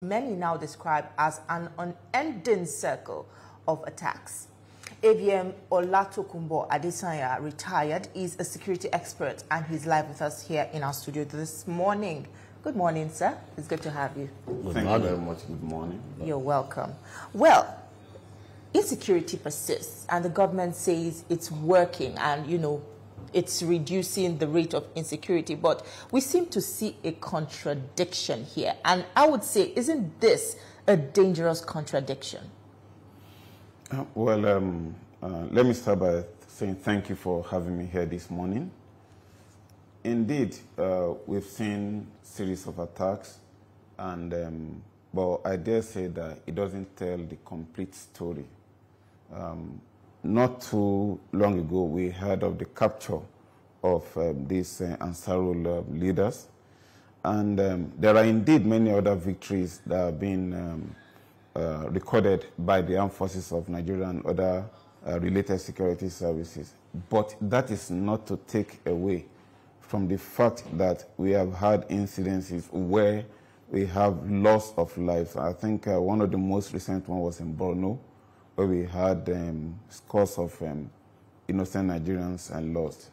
many now describe as an unending circle of attacks. AVM Adesanya, retired, is a security expert and he's live with us here in our studio this morning. Good morning, sir. It's good to have you. Thank you very much. Good morning. You're welcome. Well, insecurity persists and the government says it's working and, it's reducing the rate of insecurity, but we seem to see a contradiction here. And I would say, isn't this a dangerous contradiction? Let me start by saying thank you for having me here this morning. Indeed, we've seen a series of attacks, and but I dare say that it doesn't tell the complete story. Not too long ago, we heard of the capture of these Ansarul leaders, and there are indeed many other victories that have been recorded by the armed forces of Nigeria and other related security services. But that is not to take away from the fact that we have had incidences where we have loss of lives. I think one of the most recent one was in Borno, where we had scores of innocent Nigerians and lost.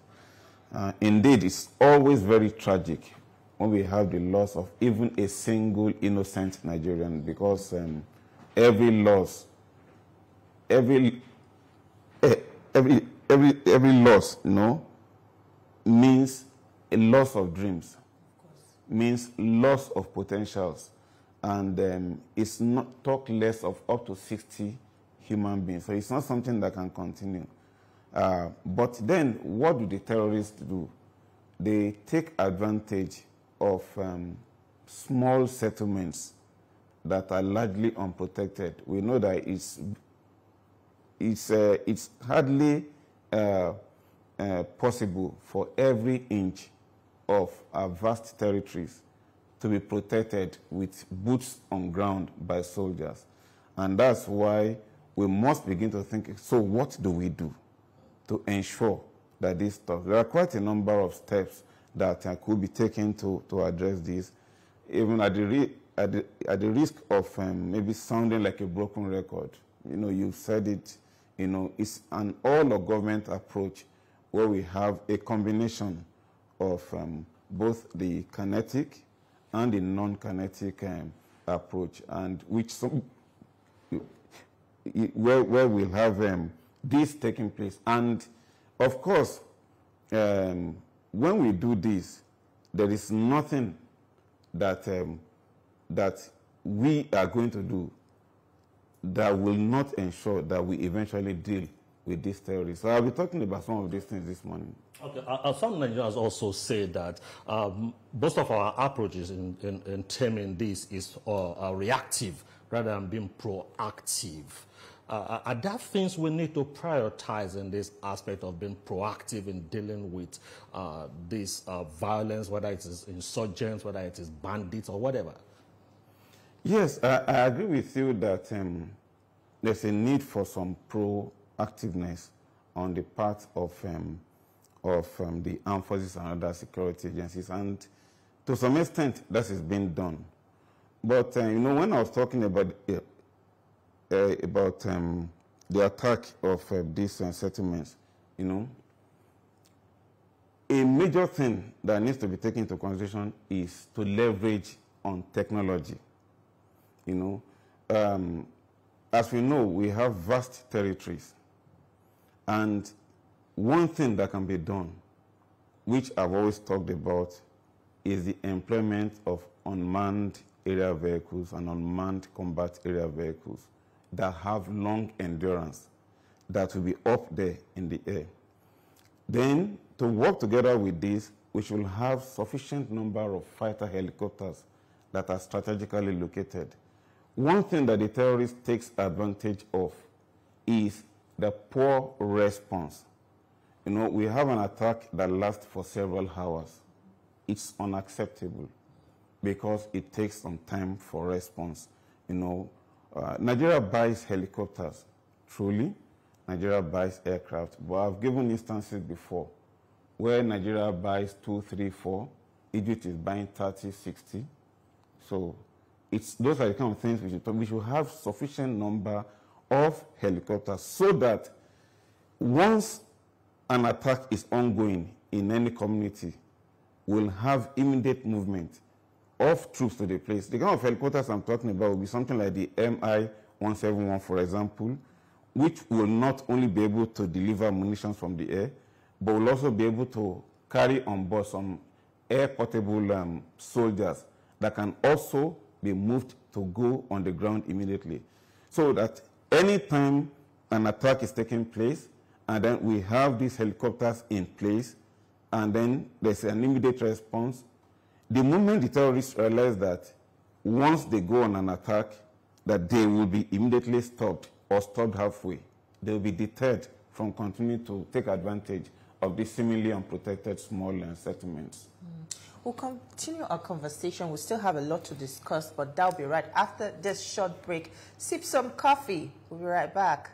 Indeed, it's always very tragic when we have the loss of even a single innocent Nigerian, because every loss, every loss, means a loss of dreams, means loss of potentials, and it's not talk less of up to 60 human beings. So it's not something that can continue. But then what do the terrorists do? They take advantage of small settlements that are largely unprotected. We know that it's hardly possible for every inch of our vast territories to be protected with boots on ground by soldiers. And that's why we must begin to think, so what do we do to ensure that this stops? There are quite a number of steps that could be taken to address this, even at the risk of maybe sounding like a broken record. You said it, it's an all-of-government approach where we have a combination of both the kinetic and the non-kinetic approach, and where we'll have this taking place. And of course, when we do this, there is nothing that that we are going to do that will not ensure that we eventually deal with these terrorists. So I'll be talking about some of these things this morning. Okay. Some Nigerians also say that most of our approaches in terming this is reactive rather than being proactive. Are there things we need to prioritize in this aspect of being proactive in dealing with this violence, whether it is insurgents, whether it is bandits or whatever? Yes, I agree with you that there's a need for some proactiveness on the part of the armed forces and other security agencies, and to some extent that is being done. But when I was talking about the attack of these settlements, a major thing that needs to be taken into consideration is to leverage on technology. As we know, we have vast territories, and one thing that can be done, which I've always talked about, is the employment of unmanned aerial vehicles and unmanned combat aerial vehicles that have long endurance, that will be up there in the air. Then, to work together with this, we should have sufficient number of fighter helicopters that are strategically located. One thing that the terrorist takes advantage of is the poor response. We have an attack that lasts for several hours. It's unacceptable because it takes some time for response. Nigeria buys helicopters, truly. Nigeria buys aircraft, but I've given instances before where Nigeria buys 2, 3, 4, Egypt is buying 30, 60. So those are the kind of things we should have sufficient number of helicopters so that once an attack is ongoing in any community, we'll have immediate movement of troops to the place. The kind of helicopters I'm talking about will be something like the Mi-171, for example, which will not only be able to deliver munitions from the air, but will also be able to carry on board some air-portable soldiers that can also be moved to go on the ground immediately. So that any time an attack is taking place, and then we have these helicopters in place, and then there's an immediate response, the moment the terrorists realize that once they go on an attack, that they will be immediately stopped or stopped halfway. They will be deterred from continuing to take advantage of these seemingly unprotected small settlements. We'll continue our conversation. We still have a lot to discuss, but that'll be right after this short break. Sip some coffee. We'll be right back.